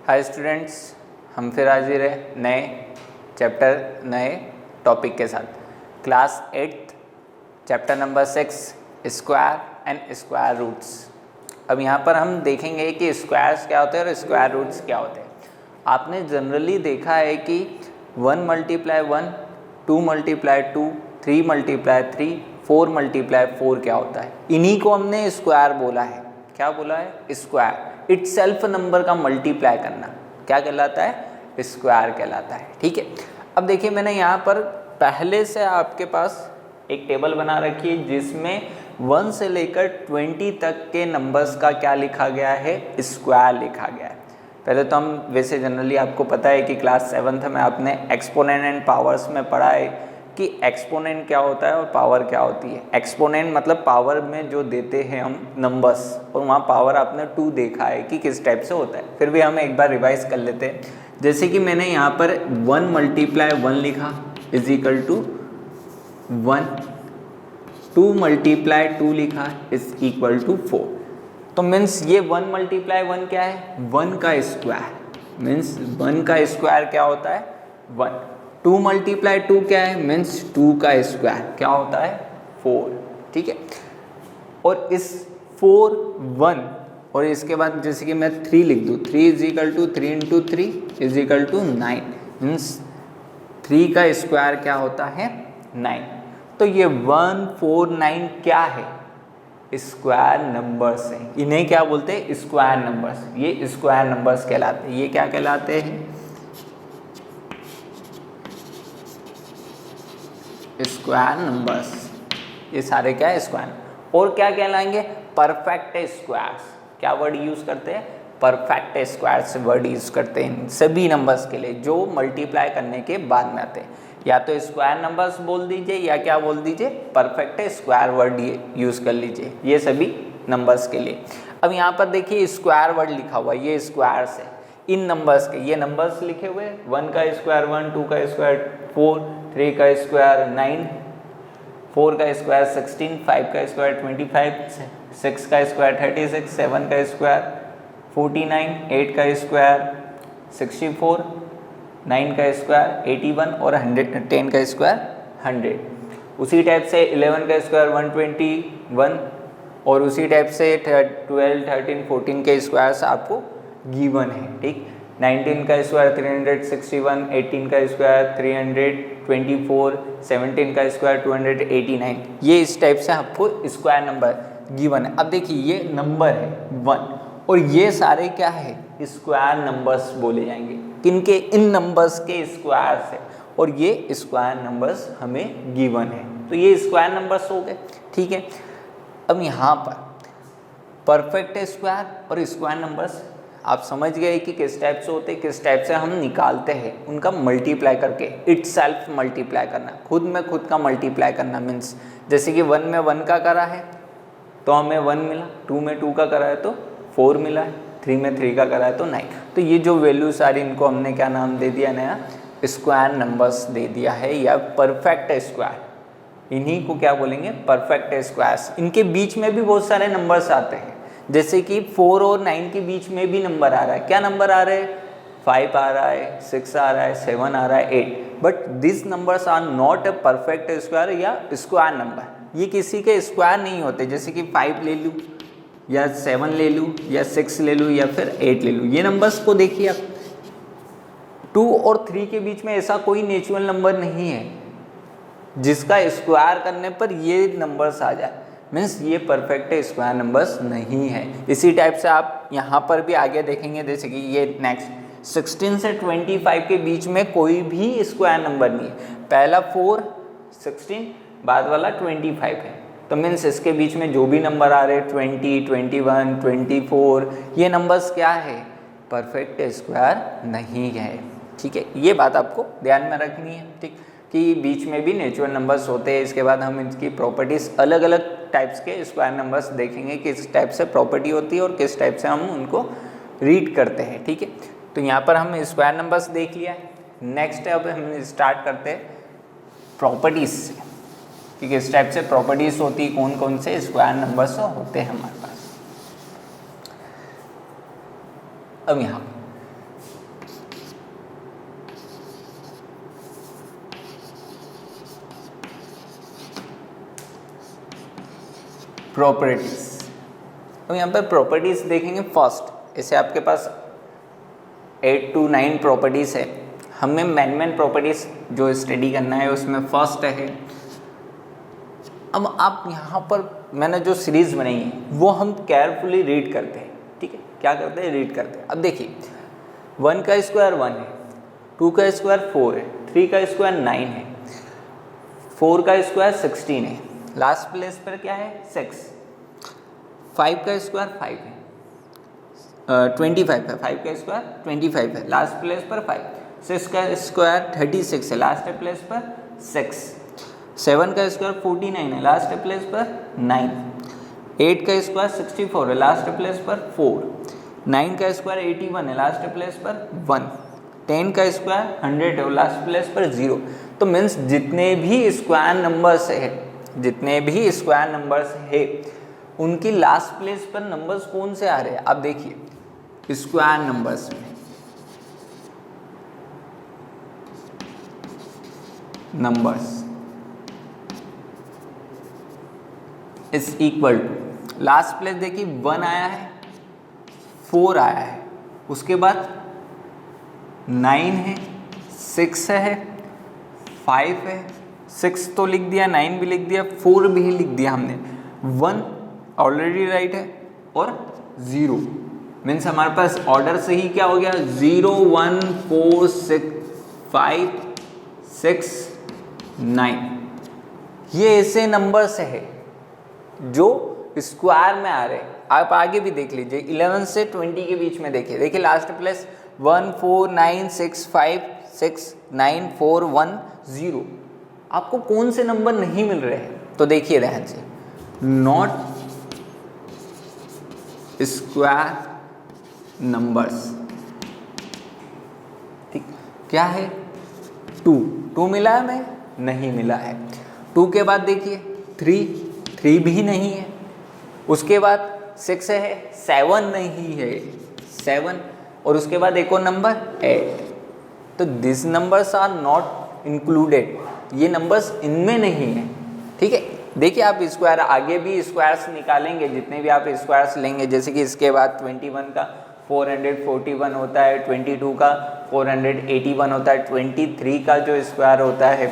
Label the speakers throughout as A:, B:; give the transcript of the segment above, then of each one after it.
A: Hi students, हम फिर हाजिर है नए चैप्टर नए टॉपिक के साथ। Class 8 chapter number 6 square and square roots. अब यहाँ पर हम देखेंगे कि स्क्वायर्स क्या होते हैं और स्क्वायर रूट्स क्या होते हैं। आपने जनरली देखा है कि 1 × 1, 2 × 2, 3 × 3, 4 × 4 क्या होता है। इन्हीं को हमने स्क्वायर बोला है। क्या बोला है? स्क्वायर। इटसेल्फ नंबर का मल्टीप्लाई करना क्या कहलाता है? स्क्वायर कहलाता है। ठीक है, अब देखिए मैंने यहाँ पर पहले से आपके पास एक टेबल बना रखी है जिसमें 1 से लेकर 20 तक के नंबर्स का क्या लिखा गया है? स्क्वायर लिखा गया है। पहले तो हम वैसे जनरली आपको पता है कि क्लास 7th में आपने एक्सपोनेंट एंड पावर्स में पढ़ा है कि एक्सपोनेंट क्या होता है और पावर क्या होती है। एक्सपोनेंट मतलब पावर में जो देते हैं हम नंबर्स, और वहाँ पावर आपने 2 देखा है कि किस टाइप से होता है। फिर भी हम एक बार रिवाइज कर लेते हैं। जैसे कि मैंने यहाँ पर 1 × 1 लिखा इज इक्वल टू 1, 2 × 2 लिखा इज इक्वल टू 4। तो मीन्स ये 1 × 1 क्या है? 1 का स्क्वायर। मीन्स 1 का स्क्वायर क्या होता है? 1। 2 × 2 क्या है? मीन्स 2 का स्क्वायर क्या होता है? 4। ठीक है, और इस 4 1 और इसके बाद जैसे कि मैं 3 लिख दूँ, 3 = 3 × 3 = 9। मीन्स 3 का स्क्वायर क्या होता है? 9। तो ये 1, 4, 9 क्या है? स्क्वायर नंबर्स हैं। इन्हें क्या बोलते हैं? Square numbers. ये स्क्वायर नंबर्स कहलाते हैं। ये क्या कहलाते हैं? Square numbers. ये सारे क्या है? स्क्वायर। और क्या कहलाएंगे? Perfect squares. क्या वर्ड यूज करते हैं? परफेक्ट स्क्वायर्स वर्ड यूज करते हैं सभी नंबर्स के लिए जो मल्टीप्लाई करने के बाद में आते हैं। या तो स्क्वायर नंबर्स बोल दीजिए या क्या बोल दीजिए? परफेक्ट स्क्वायर वर्ड यूज कर लीजिए ये सभी नंबर्स के लिए। अब यहाँ पर देखिए स्क्वायर वर्ड लिखा हुआ है, ये स्क्वायर्स है इन नंबर्स के। ये नंबर्स लिखे हुए 1 का स्क्वायर 1, 2 का स्क्वायर 4, 3 का स्क्वायर 9, 4 का स्क्वायर 16, 5 का स्क्वायर 25, 6 का स्क्वायर 36, 7 का स्क्वायर 49, 8 का स्क्वायर 64, 9 का स्क्वायर 81 और 10 का स्क्वायर 100। उसी टाइप से 11 का स्क्वायर 121 और उसी टाइप से 12, 13, 14 के स्क्वायर्स आपको गिवन है। ठीक, 19 का स्क्वायर 361, 18 का स्क्वायर 324, 17 का स्क्वायर 289। ये इस टाइप से आपको स्क्वायर नंबर गिवन है। अब देखिए ये नंबर है 1 और ये सारे क्या है? स्क्वायर नंबर्स बोले जाएंगे। किनके? इन नंबर्स के स्क्वायर से, और ये स्क्वायर नंबर्स हमें गिवन है। तो ये स्क्वायर नंबर्स हो गए। ठीक है, अब यहाँ पर परफेक्ट स्क्वायर और स्क्वायर नंबर्स आप समझ गए कि किस टाइप से होते हैं, किस टाइप से हम निकालते हैं उनका मल्टीप्लाई करके। इटसेल्फ मल्टीप्लाई करना, खुद में खुद का मल्टीप्लाई करना। मीन्स जैसे कि 1 में 1 का करा है तो हमें 1 मिला, 2 में 2 का करा है तो 4 मिला है, 3 में 3 का करा है तो 9। तो ये जो वैल्यू सारी इनको हमने क्या नाम दे दिया? नया स्क्वायर नंबर्स दे दिया है या परफेक्ट स्क्वायर। इन्हीं को क्या बोलेंगे? Perfect squares. इनके बीच में भी बहुत सारे नंबर्स आते हैं, जैसे कि 4 और 9 के बीच में भी नंबर आ रहा है। क्या नंबर आ रहे हैं? 5 आ रहा है, 6 आ रहा है, 7 आ रहा है, 8। But this numbers are not a perfect square या स्क्वायर नंबर। ये किसी के स्क्वायर नहीं होते। जैसे कि 5 ले लूँ या 7 ले लूँ या 6 ले लूँ या फिर 8 ले लूँ, ये नंबर्स को देखिए आप। 2 और 3 के बीच में ऐसा कोई नेचुरल नंबर नहीं है जिसका स्क्वायर करने पर ये नंबर्स आ जाए। मीन्स ये परफेक्ट स्क्वायर नंबर्स नहीं है। इसी टाइप से आप यहाँ पर भी आगे देखेंगे, जैसे कि ये नेक्स्ट 16 से 25 के बीच में कोई भी स्क्वायर नंबर नहीं है। पहला 4, 16, बाद वाला 25 है। तो मीन्स इसके बीच में जो भी नंबर आ रहे हैं 20, 21, 24, ये नंबर्स क्या है? परफेक्ट स्क्वायर नहीं है। ठीक है, ये बात आपको ध्यान में रखनी है। ठीक, कि बीच में भी नेचुरल नंबर्स होते हैं। इसके बाद हम इनकी प्रॉपर्टीज़ अलग अलग टाइप्स के स्क्वायर नंबर्स देखेंगे, किस टाइप से प्रॉपर्टी होती है और किस टाइप से हम उनको रीड करते हैं। ठीक है, तो यहाँ पर हम स्क्वायर नंबर्स देख लिया है। नेक्स्ट अब हम स्टार्ट करते हैं प्रॉपर्टीज़ से कि किस टाइप से प्रॉपर्टीज़ होती, कौन कौन से स्क्वायर नंबर्स होते हैं हमारे पास। अब यहाँ प्रॉपर्टीज। तो यहाँ पर प्रॉपर्टीज देखेंगे फर्स्ट, ऐसे आपके पास 8 to 9 प्रॉपर्टीज है, हमें मेन प्रॉपर्टीज जो स्टडी करना है उसमें फर्स्ट है। अब आप यहाँ पर मैंने जो सीरीज बनाई है वो हम केयरफुली रीड करते हैं, ठीक है, क्या करते हैं, रीड करते हैं। अब देखिए 1 का स्क्वायर 1 है, 2 का स्क्वायर 4 है, 3 का स्क्वायर 9 है, 4 का स्क्वायर 16 है, लास्ट प्लेस पर क्या है 6, 5 का स्क्वायर 5 है, 25 है, 5 का स्क्वायर 25 है, लास्ट प्लेस पर 5, 6 का स्क्वायर 36 है, लास्ट प्लेस पर 6, 7 का स्क्वायर 49 है, लास्ट प्लेस पर 9, 8 का स्क्वायर 64 है, लास्ट प्लेस पर 4, 9 का स्क्वायर 81 है, लास्ट प्लेस पर 1, 10 का स्क्वायर 100 है, लास्ट प्लेस पर 0। तो मीन्स जितने भी स्क्वायर नंबर्स है उनकी लास्ट प्लेस पर नंबर्स कौन से आ रहे हैं। आप देखिए स्क्वायर नंबर्स में numbers is equal to, last place देखिए 1 आया है, 4 आया है, उसके बाद 9 है, 6 है, 5 है, 6 तो लिख दिया, 9 भी लिख दिया, 4 भी लिख दिया हमने, 1 ऑलरेडी राइट है और 0 मीन्स हमारे पास ऑर्डर से ही क्या हो गया 0 1 4 6 5 6 9। ये ऐसे नंबर्स है जो स्क्वायर में आ रहे हैं। आप आगे भी देख लीजिए 11 से 20 के बीच में देखिए लास्ट प्लेस 1 4 9 6 5 6 9 4 1 0। आपको कौन से नंबर नहीं मिल रहे हैं, तो देखिए ध्यान से, नॉट स्क्वायर नंबर्स, ठीक, क्या है 2 मिला है हमें, नहीं मिला है। 2 के बाद देखिए 3 भी नहीं है, उसके बाद 6 है, 7 नहीं है, 7, और उसके बाद एक और नंबर 8। तो this numbers are not included, ये नंबर्स इनमें नहीं है, ठीक है। देखिए आप स्क्वायर आगे भी स्क्वायर्स निकालेंगे, जितने भी आप स्क्वायर्स लेंगे, जैसे कि इसके बाद 21 का 441 होता है, 22 का 481 होता है, 23 का जो स्क्वायर होता है,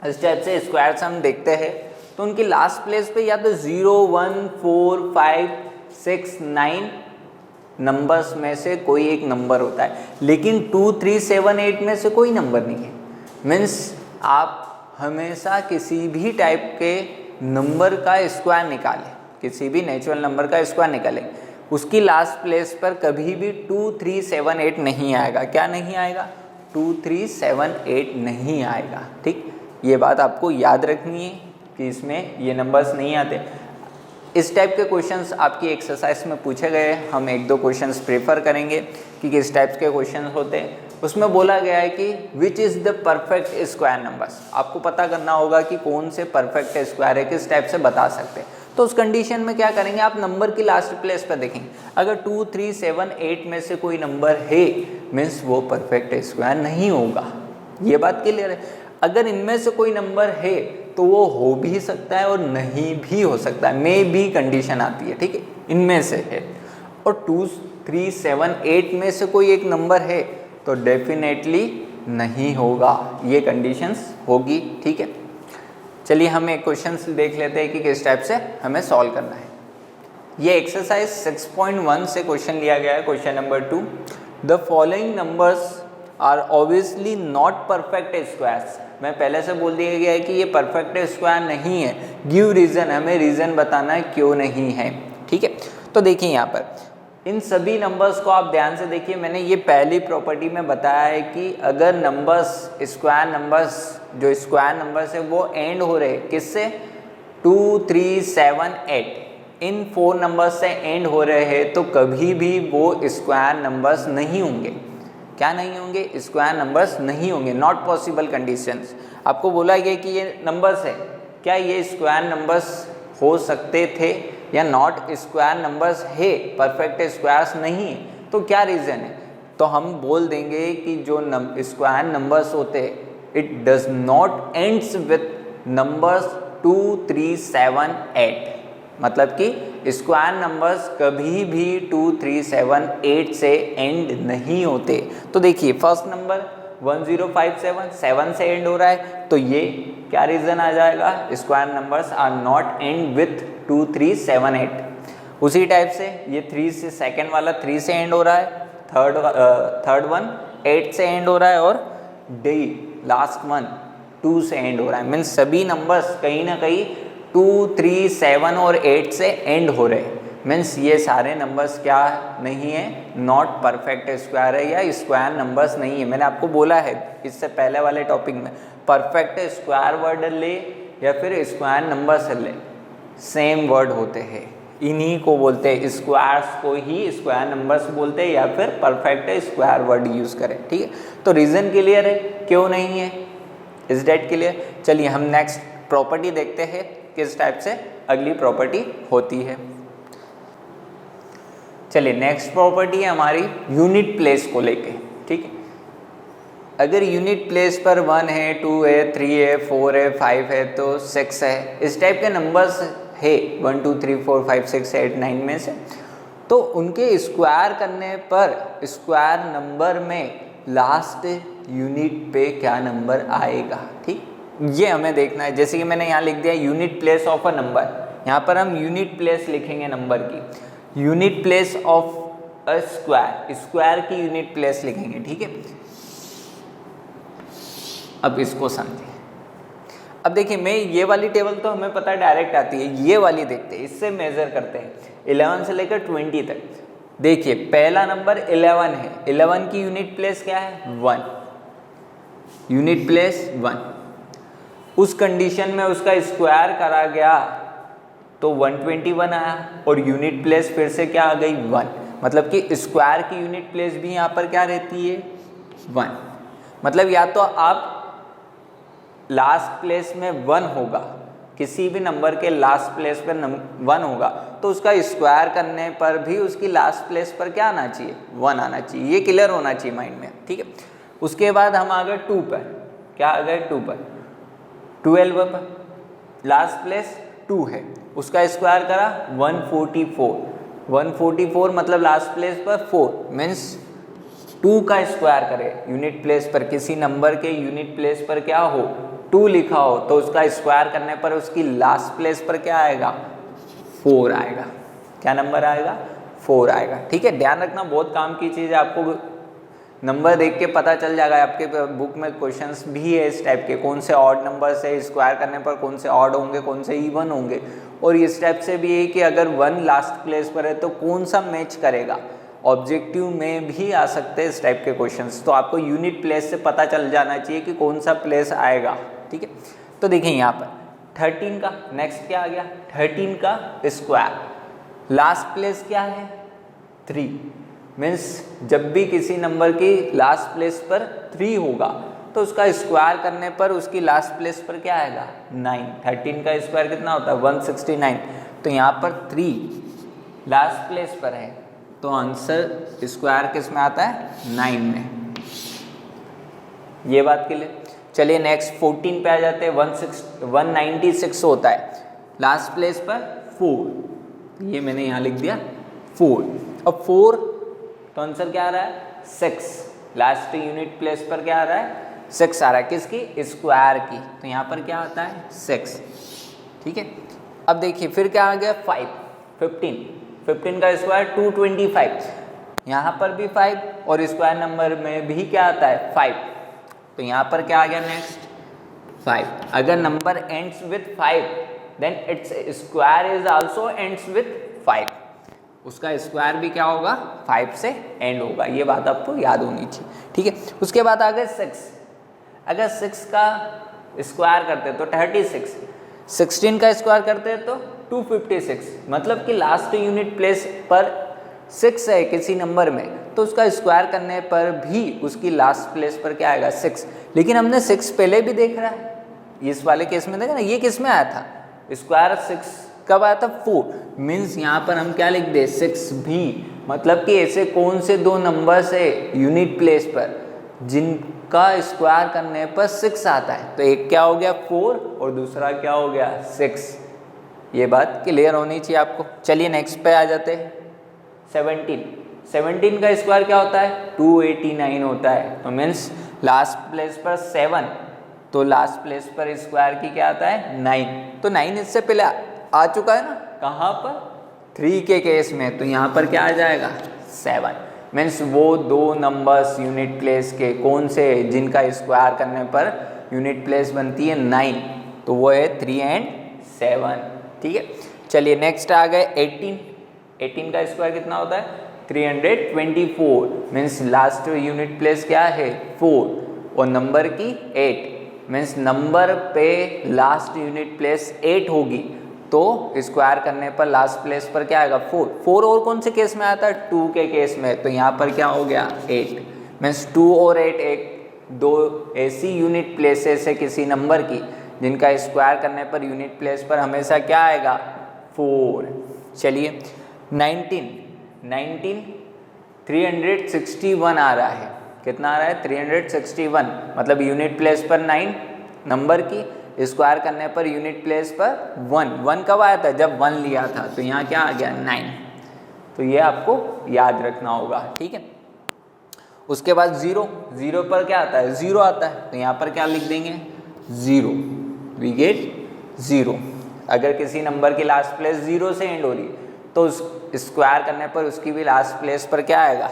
A: इस टाइप से स्क्वायर्स हम देखते हैं। तो उनकी लास्ट प्लेस पे या तो 0 1 4 5 6 9 नंबर्स में से कोई एक नंबर होता है, लेकिन 2 3 7 8 में से कोई नंबर नहीं है। मीन्स आप हमेशा किसी भी टाइप के नंबर का स्क्वायर निकालें, किसी भी नेचुरल नंबर का स्क्वायर निकालें, उसकी लास्ट प्लेस पर कभी भी 2 3 7 8 नहीं आएगा। क्या नहीं आएगा? 2 3 7 8 नहीं आएगा, ठीक। ये बात आपको याद रखनी है कि इसमें ये नंबर्स नहीं आते। इस टाइप के क्वेश्चंस आपकी एक्सरसाइज में पूछे गए, हम 1-2 क्वेश्चंस प्रेफर करेंगे कि किस टाइप के क्वेश्चंस होते हैं। उसमें बोला गया है कि which is the perfect square numbers, आपको पता करना होगा कि कौन से परफेक्ट स्क्वायर है, किस टाइप से बता सकते हैं। तो उस कंडीशन में क्या करेंगे, आप नंबर की लास्ट प्लेस पर देखेंगे, अगर 2 3 7 8 में से कोई नंबर है मीन्स वो परफेक्ट स्क्वायर नहीं होगा। ये बात क्लियर है। अगर इनमें से कोई नंबर है तो वो हो भी सकता है और नहीं भी हो सकता है, मे बी कंडीशन आती है, ठीक है, इनमें से है। और 2 3 7 8 में से कोई एक नंबर है तो डेफिनेटली नहीं होगा, ये कंडीशंस होगी, ठीक है। चलिए हम एक क्वेश्चन देख लेते हैं कि किस टाइप से हमें सॉल्व करना है। ये एक्सरसाइज 6.1 से क्वेश्चन लिया गया है। Question number 2, the following numbers are obviously not perfect squares. मैं पहले से बोल दिया गया है कि ये परफेक्ट स्क्वायर नहीं है, गिव रीज़न, हमें रीज़न बताना है क्यों नहीं है, ठीक है। तो देखिए यहाँ पर इन सभी नंबर्स को आप ध्यान से देखिए, मैंने ये पहली प्रॉपर्टी में बताया है कि अगर नंबर्स स्क्वायर नंबर्स जो स्क्वायर नंबर्स है वो एंड हो रहे किससे, 2 3 7 8 इन 4 नंबर्स से एंड हो रहे हैं तो कभी भी वो स्क्वायर नंबर्स नहीं होंगे। क्या नहीं होंगे? स्क्वायर नंबर्स नहीं होंगे, नॉट पॉसिबल कंडीशंस। आपको बोला गया कि ये नंबर्स है, क्या ये स्क्वायर नंबर्स हो सकते थे या नॉट स्क्वायर नंबर्स है, परफेक्ट स्क्वायर्स नहीं है, तो क्या रीज़न है? तो हम बोल देंगे कि जो स्क्वायर नंबर्स होते हैं it does not ends with numbers 2378, मतलब कि स्क्वायर नंबर्स कभी भी 2378 से एंड नहीं होते। तो देखिए फर्स्ट नंबर 1057 7 से एंड हो रहा है, तो ये क्या रीजन आ जाएगा, square numbers are not end with 2378। उसी टाइप से ये 3 से सेकेंड वाला 3 से एंड हो रहा है, थर्ड वन 8 से एंड हो रहा है, और डी लास्ट वन 2 से एंड हो रहा है। मीन्स सभी नंबर्स कहीं ना कहीं 2, 3, 7 और 8 से एंड हो रहे हैं। मीन्स ये सारे नंबर्स क्या नहीं है, नॉट परफेक्ट स्क्वायर है या स्क्वायर नंबर्स नहीं है। मैंने आपको बोला है इससे पहले वाले टॉपिक में, परफेक्ट स्क्वायर वर्ड ले या फिर स्क्वायर नंबर्स ले, सेम वर्ड होते हैं, इन्हीं को बोलते हैं, स्क्वायर्स को ही स्क्वायर नंबर्स बोलते हैं या फिर परफेक्ट स्क्वायर वर्ड यूज़ करें। ठीक है, तो रीज़न क्लियर है, क्यों नहीं है, इज डेट क्लियर। चलिए हम नेक्स्ट प्रॉपर्टी देखते हैं किस टाइप से अगली प्रॉपर्टी होती है। चलिए नेक्स्ट प्रॉपर्टी है हमारी यूनिट प्लेस को लेके। ठीक है, अगर यूनिट प्लेस पर 1 है, 2 है, 3 है, 4 है, 5 है तो 6 है, इस टाइप के नंबर्स है 1, 2, 3, 4, 5, 6, 8, 9 में से, तो उनके स्क्वायर करने पर स्क्वायर नंबर में लास्ट यूनिट पे क्या नंबर आएगा। ठीक, ये हमें देखना है। जैसे कि मैंने यहाँ लिख दिया unit place of a number, यहाँ पर हम यूनिट प्लेस लिखेंगे नंबर की, unit place of a square, square की यूनिट प्लेस लिखेंगे। ठीक है, अब इसको समझिए। अब देखिए मैं ये वाली टेबल तो हमें पता है डायरेक्ट आती है, ये वाली देखते हैं, इससे मेजर करते हैं 11 से लेकर 20 तक। देखिए पहला नंबर 11 है, 11 की यूनिट प्लेस क्या है 1, यूनिट प्लेस 1। उस कंडीशन में उसका स्क्वायर करा गया तो 121 आया और यूनिट प्लेस फिर से क्या आ गई 1, मतलब कि स्क्वायर की यूनिट प्लेस भी यहाँ पर क्या रहती है 1। मतलब या तो आप लास्ट प्लेस में 1 होगा, किसी भी नंबर के लास्ट प्लेस पर 1 होगा तो उसका स्क्वायर करने पर भी उसकी लास्ट प्लेस पर क्या आना चाहिए 1 आना चाहिए, ये क्लियर होना चाहिए माइंड में। ठीक है, उसके बाद हम आ गए 2 पर, क्या आ गए 2 पर, 12 पर लास्ट प्लेस 2 है, उसका स्क्वायर करा 144, 144 मतलब लास्ट प्लेस पर 4, मीन्स 2 का स्क्वायर करे यूनिट प्लेस पर, किसी नंबर के यूनिट प्लेस पर क्या हो 2 लिखा हो तो उसका स्क्वायर करने पर उसकी लास्ट प्लेस पर क्या आएगा 4 आएगा। क्या नंबर आएगा 4 आएगा। ठीक है, ध्यान रखना, बहुत काम की चीज़ है, आपको नंबर देख के पता चल जाएगा। आपके बुक में क्वेश्चंस भी है इस टाइप के, कौन से ऑड नंबर से स्क्वायर करने पर कौन से ऑड होंगे, कौन से इवन होंगे, और इस टाइप से भी है कि अगर 1 लास्ट प्लेस पर है तो कौन सा मैच करेगा। ऑब्जेक्टिव में भी आ सकते हैं इस टाइप के क्वेश्चंस, तो आपको यूनिट प्लेस से पता चल जाना चाहिए कि कौन सा प्लेस आएगा। ठीक है, तो देखिए यहाँ पर 13 का नेक्स्ट क्या आ गया, 13 का स्क्वायर, लास्ट प्लेस क्या है 3, मीन्स जब भी किसी नंबर की लास्ट प्लेस पर 3 होगा तो उसका स्क्वायर करने पर उसकी लास्ट प्लेस पर क्या आएगा 9। 13 का स्क्वायर कितना होता है 169, तो यहाँ पर 3 लास्ट प्लेस पर है तो आंसर स्क्वायर किस में आता है 9 में। ये बात के लिए चलिए नेक्स्ट 14 पे आ जाते हैं। 196 होता है, लास्ट प्लेस पर 4, ये मैंने यहाँ लिख दिया 4, अब 4 तो आंसर क्या आ रहा है 6, लास्ट यूनिट प्लेस पर क्या आ रहा है 6 आ रहा है, किसकी स्क्वायर की, तो यहाँ पर क्या आता है 6। ठीक है, अब देखिए फिर क्या आ गया 15 का स्क्वायर 225, यहाँ पर भी 5 और स्क्वायर नंबर में भी क्या आता है 5, तो यहाँ पर क्या आ गया नेक्स्ट 5। अगर number ends with 5 then its square is also ends with 5, उसका स्क्वायर भी क्या होगा 5 से एंड होगा, ये बात आपको याद होनी चाहिए। ठीक है, उसके बाद आ गए 6, अगर 6 का स्क्वायर करते तो 36, 16 का स्क्वायर करते तो 256, मतलब कि लास्ट यूनिट प्लेस पर 6 है किसी नंबर में तो उसका स्क्वायर करने पर भी उसकी लास्ट प्लेस पर क्या आएगा 6। लेकिन हमने 6 पहले भी देख रहा है, इस वाले केस में देखा ना, ये किस में आया था स्क्वायर 6 कब आया था 4, मीन्स यहाँ पर हम क्या लिख दे 6 भी, मतलब कि ऐसे कौन से 2 नंबर्स है यूनिट प्लेस पर का स्क्वायर करने पर 6 आता है, तो एक क्या हो गया 4 और दूसरा क्या हो गया 6। ये बात क्लियर होनी चाहिए आपको। चलिए नेक्स्ट पे आ जाते हैं। 17 का स्क्वायर क्या होता है 289 होता है, तो मीन्स लास्ट प्लेस पर 7, तो लास्ट प्लेस पर स्क्वायर की क्या आता है 9, तो 9 इससे पहले आ चुका है ना, कहाँ पर 3 के केस में, तो यहाँ पर क्या आ जाएगा 7। मीन्स वो दो नंबर्स यूनिट प्लेस के कौन से जिनका स्क्वायर करने पर यूनिट प्लेस बनती है 9, तो वो है 3 एंड 7। ठीक है, चलिए नेक्स्ट आ गए 18 का स्क्वायर कितना होता है 324। मीन्स लास्ट यूनिट प्लेस क्या है 4 और नंबर की 8, मीन्स नंबर पे लास्ट यूनिट प्लेस 8 होगी, तो स्क्वायर करने पर लास्ट प्लेस पर क्या आएगा 4 और कौन से केस में आता है 2 के केस में, तो यहाँ पर क्या हो गया 8। मीन्स 2 और 8 दो ऐसी यूनिट प्लेसेस है किसी नंबर की जिनका स्क्वायर करने पर यूनिट प्लेस पर हमेशा क्या आएगा 4। चलिए 19 361 आ रहा है, कितना आ रहा है 361, मतलब यूनिट प्लेस पर 9 नंबर की, स्क्वायर करने पर यूनिट प्लेस पर 1 कब आया था जब 1 लिया था, तो यहाँ क्या आ गया 9, तो ये आपको याद रखना होगा। ठीक है, उसके बाद 0 पर क्या आता है 0 आता है, तो यहाँ पर क्या लिख देंगे 0, वी गेट 0। अगर किसी नंबर की लास्ट प्लेस 0 से एंड हो रही तो उस स्क्वायर करने पर उसकी भी लास्ट प्लेस पर क्या आएगा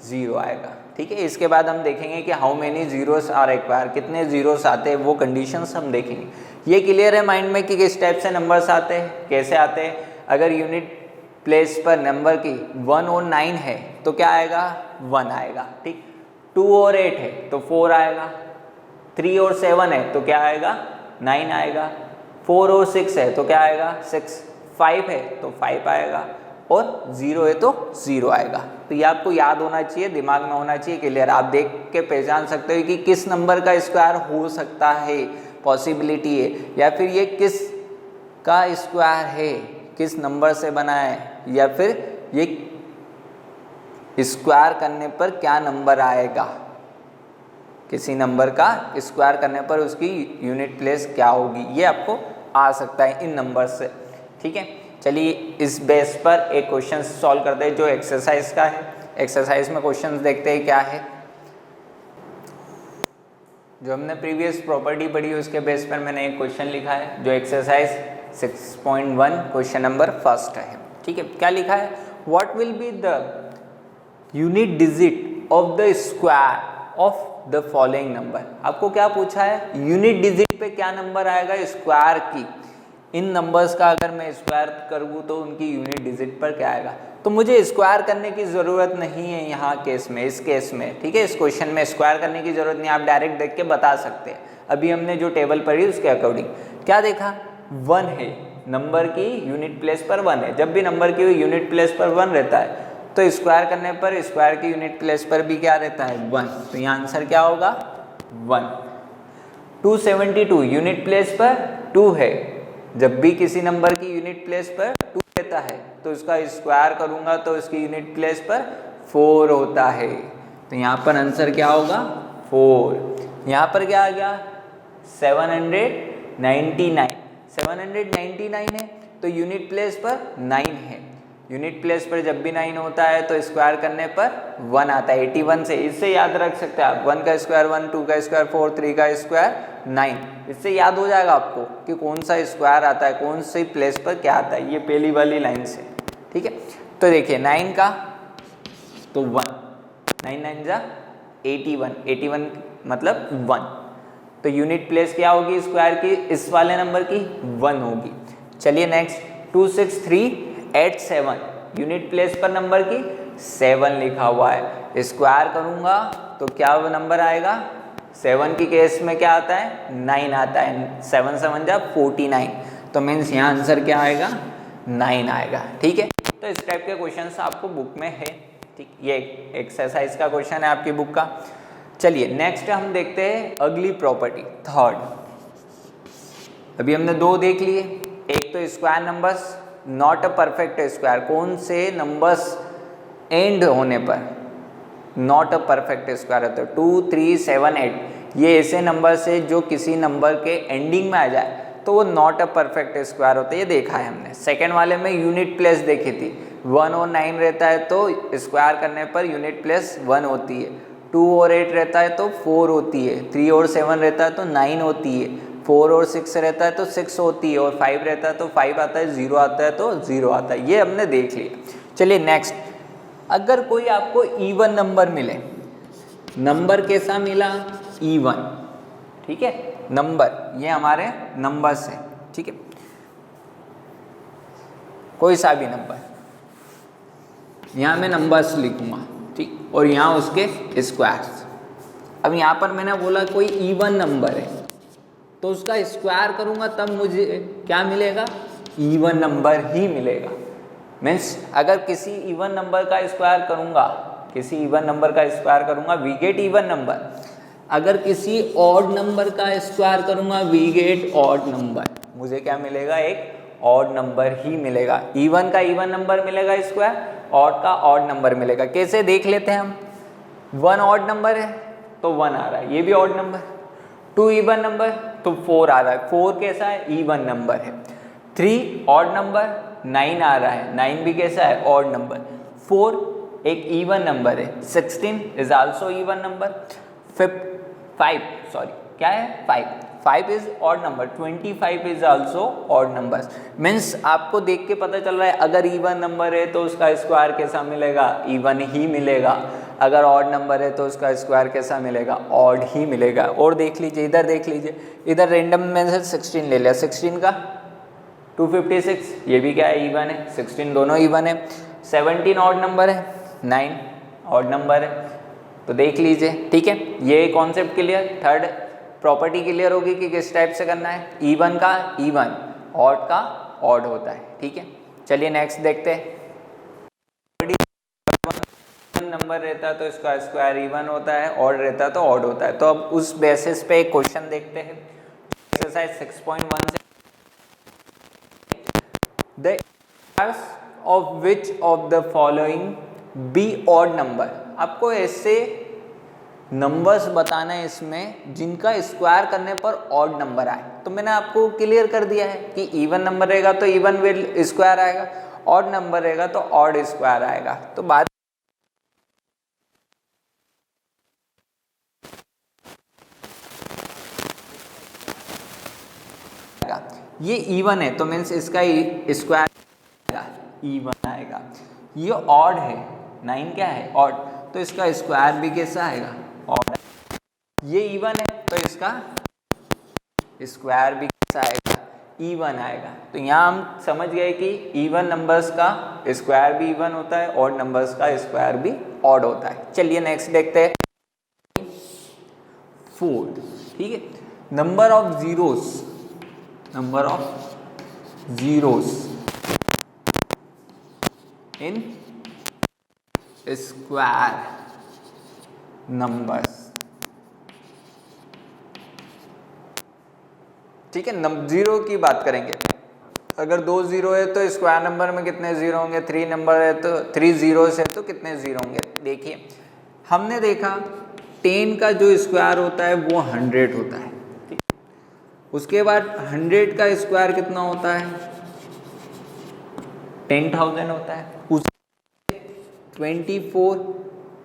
A: 0 आएगा। ठीक है, इसके बाद हम देखेंगे कि how many zeros are require, कितने जीरोस आते हैं, वो कंडीशंस हम देखेंगे। ये क्लियर है माइंड में कि किस टाइप से नंबर्स आते हैं, कैसे आते हैं। अगर यूनिट प्लेस पर नंबर की 1 और 9 है तो क्या आएगा 1 आएगा। ठीक, 2 और 8 है तो 4 आएगा, 3 और 7 है तो क्या आएगा 9 आएगा, 4 और 6 है तो क्या आएगा 6, 5 है तो 5 आएगा, और 0 है तो 0 आएगा। तो ये आपको याद होना चाहिए, दिमाग में होना चाहिए क्लियर। आप देख के पहचान सकते हो कि किस नंबर का स्क्वायर हो सकता है, पॉसिबिलिटी है, या फिर ये किस का स्क्वायर है, किस नंबर से बना है, या फिर ये स्क्वायर करने पर क्या नंबर आएगा, किसी नंबर का स्क्वायर करने पर उसकी यूनिट प्लेस क्या होगी, ये आपको आ सकता है इन नंबर से। ठीक है, चलिए इस बेस पर एक क्वेश्चन सॉल्व करते हैं जो एक्सरसाइज का है। एक्सरसाइज में क्वेश्चन देखते हैं क्या है। जो हमने प्रीवियस प्रॉपर्टी पढ़ी उसके बेस पर मैंने एक क्वेश्चन लिखा है जो एक्सरसाइज 6.1 क्वेश्चन नंबर फर्स्ट है। ठीक है, क्या लिखा है, what will be the unit digit of the square of the following number. आपको क्या पूछा है, यूनिट डिजिट पे क्या नंबर आएगा स्क्वायर की, इन नंबर्स का अगर मैं स्क्वायर करूँ तो उनकी यूनिट डिजिट पर क्या आएगा। तो मुझे स्क्वायर करने की ज़रूरत नहीं है यहाँ केस में, इस केस में। ठीक है, इस क्वेश्चन में स्क्वायर करने की ज़रूरत नहीं, आप डायरेक्ट देख के बता सकते हैं। अभी हमने जो टेबल पढ़ी उसके अकॉर्डिंग क्या देखा, 1 है, नंबर की यूनिट प्लेस पर 1 है। जब भी नंबर की यूनिट प्लेस पर 1 रहता है तो स्क्वायर करने पर स्क्वायर की यूनिट प्लेस पर भी क्या रहता है 1, तो यहाँ आंसर क्या होगा 1। 272 यूनिट प्लेस पर 2 है, जब भी किसी नंबर की यूनिट प्लेस पर 2 रहता है तो उसका स्क्वायर करूंगा तो उसकी यूनिट प्लेस पर 4 होता है, तो यहाँ पर आंसर क्या होगा 4। यहाँ पर क्या आ गया 799 है तो यूनिट प्लेस पर 9 है, यूनिट प्लेस पर जब भी 9 होता है तो स्क्वायर करने पर 1 आता है 81 से। इससे याद रख सकते हैं आप, 1 का स्क्वायर 1, 2 का स्क्वायर 4, 3 का स्क्वायर 9, इससे याद हो जाएगा आपको कि कौन सा स्क्वायर आता है, कौन सी प्लेस पर क्या आता है, ये पहली वाली लाइन से। ठीक है, तो देखिए 9 का तो 1, 9 9 जा 81 मतलब 1, तो यूनिट प्लेस क्या होगी स्क्वायर की, इस वाले नंबर की 1 होगी। चलिए नेक्स्ट 26387 यूनिट प्लेस पर नंबर की 7 लिखा हुआ है, स्क्वायर करूंगा तो क्या वो नंबर आएगा, 7 की केस में क्या आता है 9 आता है, 7 7 जा 49, तो मीन्स यहाँ आंसर क्या आएगा 9 आएगा। ठीक है, तो इस टाइप के क्वेश्चंस आपको बुक में है। ठीक, ये एक्सरसाइज का क्वेश्चन है आपकी बुक का। चलिए नेक्स्ट हम देखते हैं अगली प्रॉपर्टी थर्ड। अभी हमने 2 देख लिए, एक तो square numbers not a perfect square, कौन से नंबर्स एंड होने पर नॉट अ परफेक्ट स्क्वायर होता है। 2, 3, 7, 8 ये ऐसे नंबर से जो किसी नंबर के एंडिंग में आ जाए तो वो नॉट अ परफेक्ट स्क्वायर होता है, ये देखा है हमने। सेकेंड वाले में यूनिट प्लेस देखी थी, 1 और 9 रहता है तो स्क्वायर करने पर यूनिट प्लेस 1 होती है, 2 और 8 रहता है तो 4 होती है, 3 और 7 रहता है तो 9 होती है, 4 और 6 रहता है तो 6 होती है, और 5 रहता है तो 5 आता है, 0 आता है तो 0 आता है। ये हमने देख लिया। चलिए नेक्स्ट, अगर कोई आपको इवन नंबर मिले, नंबर कैसा मिला? इवन, ठीक है, नंबर, ये हमारे नंबर्स हैं, ठीक है, कोई सा भी नंबर, यहाँ मैं नंबर्स लिखूंगा, ठीक, और यहाँ उसके स्क्वायर्स। अब यहाँ पर मैंने बोला कोई इवन नंबर है तो उसका स्क्वायर करूँगा तब मुझे क्या मिलेगा? इवन नंबर ही मिलेगा। मीन्स अगर किसी इवन नंबर का स्क्वायर करूँगा, किसी इवन नंबर का स्क्वायर करूँगा वी गेट इवन नंबर, अगर किसी ऑड नंबर का स्क्वायर करूँगा वी गेट ऑड नंबर, मुझे क्या मिलेगा? एक ऑड नंबर ही मिलेगा। इवन का इवन नंबर मिलेगा स्क्वायर, ऑड का ऑड नंबर मिलेगा। कैसे देख लेते हैं हम? 1 ऑड नंबर है तो 1 आ रहा है, ये भी ऑड नंबर। 2 इवन नंबर तो 4 आ रहा है, 4 कैसा है? इवन नंबर है। 3 ऑड नंबर, 9 आ रहा है, 9 भी कैसा है? Odd number. 4 एक इवन नंबर है, 16 is also even number. 5 sorry क्या है? 5 is odd number, 25 is also odd number. Means आपको देख के पता चल रहा है अगर इवन नंबर है तो उसका स्क्वायर कैसा मिलेगा? इवन ही मिलेगा। अगर ऑड नंबर है तो उसका स्क्वायर कैसा मिलेगा? ऑड ही मिलेगा। और देख लीजिए, इधर देख लीजिए, इधर रैंडम में से 16 ले लिया, 16 का 256, ये भी क्या है? इवन है। 16 दोनों इवन है। 17 ऑड नंबर है, 9 ऑड नंबर है, तो देख लीजिए, ठीक है। ये concept clear. Third property clear होगी कि किस टाइप से करना है। इवन का इवन, ऑड का ऑड होता है, ठीक है। चलिए नेक्स्ट देखते हैं। नंबर रहता है तो इसका स्क्वायर इवन होता है, ऑड रहता है तो ऑड होता है। तो अब उस बेसिस पे एक क्वेश्चन देखते हैं। एक्सरसाइज 6.1 से the squares of which of the following be odd number. आपको ऐसे नंबर्स बताना है इसमें जिनका स्क्वायर करने पर ऑड नंबर आए। तो मैंने आपको क्लियर कर दिया है कि इवन नंबर रहेगा तो इवन विल स्क्वायर आएगा, ऑड नंबर रहेगा तो ऑड स्क्वायर आएगा। तो बात ये इवन है तो मीन्स इसका स्क्वायर इवन आएगा। ये ऑड है, 9 क्या है? ऑड, तो इसका स्क्वायर भी कैसा आएगा? ऑड। ये इवन है तो इसका स्क्वायर भी कैसा आएगा? इवन आएगा। तो यहाँ हम समझ गए कि इवन नंबर्स का स्क्वायर भी इवन होता है, ऑड नंबर्स का स्क्वायर भी ऑड होता है। चलिए नेक्स्ट देखते हैं। 4, ठीक है। Number of zeros, number of zeros in square numbers, ठीक है। जीरो की बात करेंगे। अगर 2 जीरो है तो स्क्वायर नंबर में कितने जीरो होंगे? 3 नंबर है तो 3 जीरोस है तो कितने जीरो होंगे? देखिए हमने देखा 10 का जो स्क्वायर होता है वो 100 होता है, ठीक। उसके बाद 100 का स्क्वायर कितना होता है? 10,000 होता है। उस 24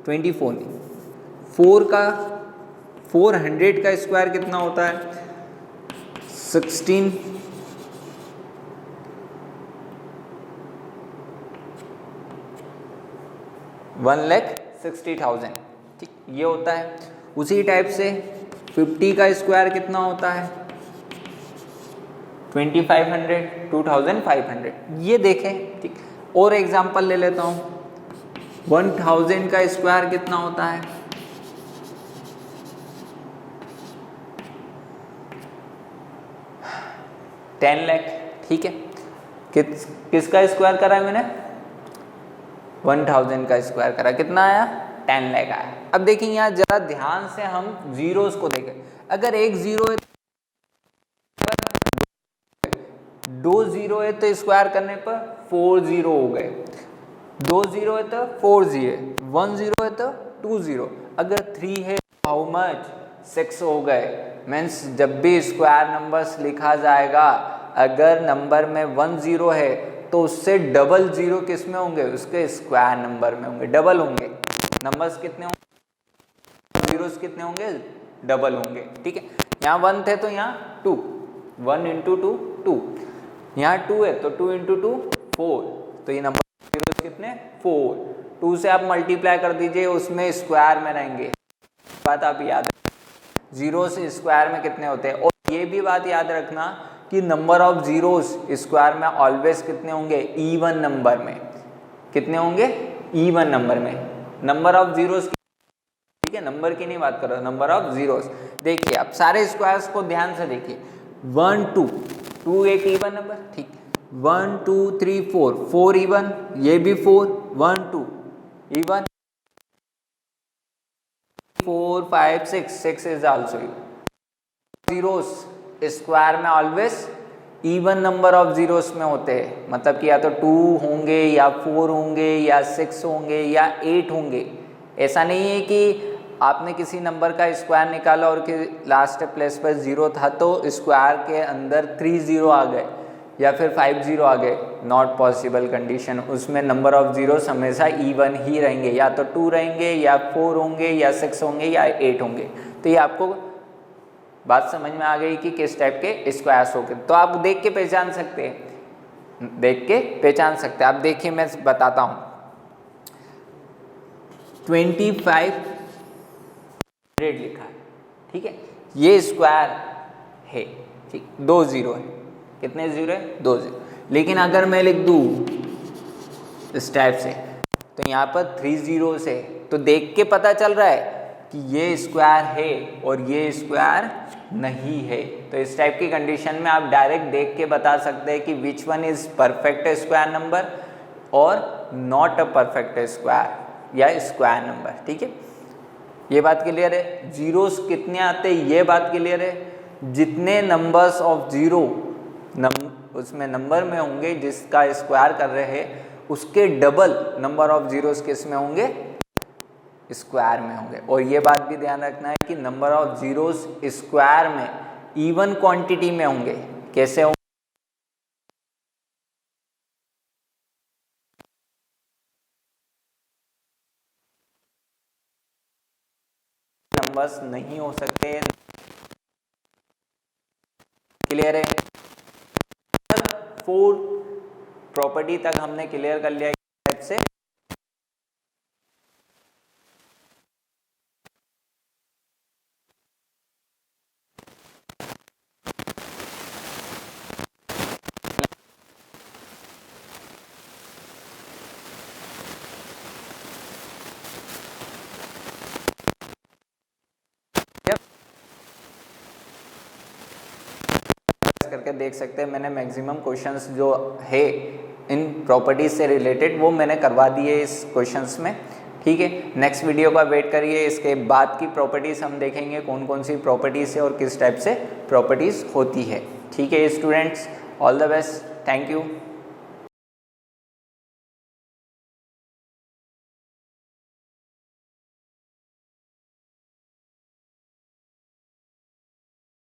A: नहीं, 400 का स्क्वायर कितना होता है? 16, 1,60,000, ठीक, ये होता है। उसी टाइप से 50 का स्क्वायर कितना होता है? 2500, 2500, ये देखें, ठीक। और एग्जांपल ले लेता हूँ, 1000 का स्क्वायर कितना होता है? 10 लाख, ठीक है। किसका स्क्वायर करा है मैंने? 1000 का स्क्वायर करा, कितना आया? 10 लाख आया। अब देखिए यहाँ जरा ध्यान से हम जीरोस को देखें। अगर एक जीरो है, 2 जीरो है तो स्क्वायर करने पर 4 जीरो हो गए, 2 जीरो है तो 4 जीरो, 1 जीरो है तो 2 0। अगर 3 है हाउ मच 6 हो गए। मीन्स जब भी स्क्वायर नंबर्स लिखा जाएगा, अगर नंबर में 1 0 है तो उससे डबल 0 किस में होंगे, उसके स्क्वायर नंबर में होंगे, डबल होंगे। नंबर्स कितने होंगे, जीरोस कितने होंगे, डबल होंगे। ठीक है, यहाँ 1 थे तो यहाँ 2, 1 इंटू 2 2, यहाँ 2 है तो 2 इंटू 2 4, तो ये नंबर जीरोस कितने 4। 2 से आप मल्टीप्लाई कर दीजिए, उसमें स्क्वायर में रहेंगे। बात आप याद, जीरो से स्क्वायर में कितने होते हैं। और ये भी बात याद रखना कि नंबर ऑफ जीरोस स्क्वायर में ऑलवेज कितने होंगे, इवन नंबर में। कितने होंगे, इवन नंबर में। नंबर ऑफ जीरोस, ठीक है, नंबर की नहीं बात कर रहा, नंबर ऑफ जीरोस। देखिए आप सारे स्क्वायर्स को ध्यान से देखिए, 1 2 2 एक इवन नंबर, ठीक, 1 2 3 4 4 इवन, ये भी 4 1 2 even, 4 5 6 6 is also zeros square में always even number of zeros में होते हैं। मतलब कि या तो 2 होंगे या 4 होंगे या 6 होंगे या 8 होंगे। ऐसा नहीं है कि आपने किसी नंबर का स्क्वायर निकाला और कि लास्ट प्लेस पर 0 था तो स्क्वायर के अंदर 3 0 आ गए या फिर 5 0 आ गए। Not possible condition. उसमें नंबर ऑफ जीरोस हमेशा इवन ही रहेंगे, या तो 2 रहेंगे या 4 होंगे या 6 होंगे या 8 होंगे। तो ये आपको बात समझ में आ गई कि किस टाइप के स्क्वायर्स होंगे। तो आप देख के पहचान सकते हैं, देख के पहचान सकते हैं। आप देखिए मैं बताता हूँ, 2500 लिखा है, ठीक है, ये स्क्वायर है, ठीक, 2 0 है। कितने 0 है, 2 0। लेकिन अगर मैं लिख दूँ इस टाइप से, तो यहाँ पर 3 zeros है, तो देख के पता चल रहा है कि ये स्क्वायर है और ये स्क्वायर नहीं है। तो इस टाइप की कंडीशन में आप डायरेक्ट देख के बता सकते हैं कि which one is perfect square number और नॉट अ परफेक्ट स्क्वायर या स्क्वायर नंबर। ठीक है, ये बात क्लियर है। जीरोस कितने आते हैं ये बात क्लियर है। जितने नंबर्स ऑफ जीरो उसमें नंबर में होंगे जिसका स्क्वायर कर रहे हैं, उसके डबल नंबर ऑफ जीरोस किस में होंगे, स्क्वायर में होंगे। और ये बात भी ध्यान रखना है कि नंबर ऑफ जीरोस स्क्वायर में इवन क्वांटिटी में होंगे। कैसे होंगे, नंबर्स नहीं हो सकते। क्लियर है, 4 प्रॉपर्टी तक हमने क्लियर कर लिया स्टेप से। करके देख सकते हैं, मैंने मैक्सिमम क्वेश्चंस जो है इन प्रॉपर्टीज से रिलेटेड वो मैंने करवा दिए इस क्वेश्चंस में। ठीक है, नेक्स्ट वीडियो का वेट करिए, इसके बाद की प्रॉपर्टीज हम देखेंगे कौन कौन सी प्रॉपर्टीज है और किस टाइप से प्रॉपर्टीज होती है। ठीक है students, all the best, thank you.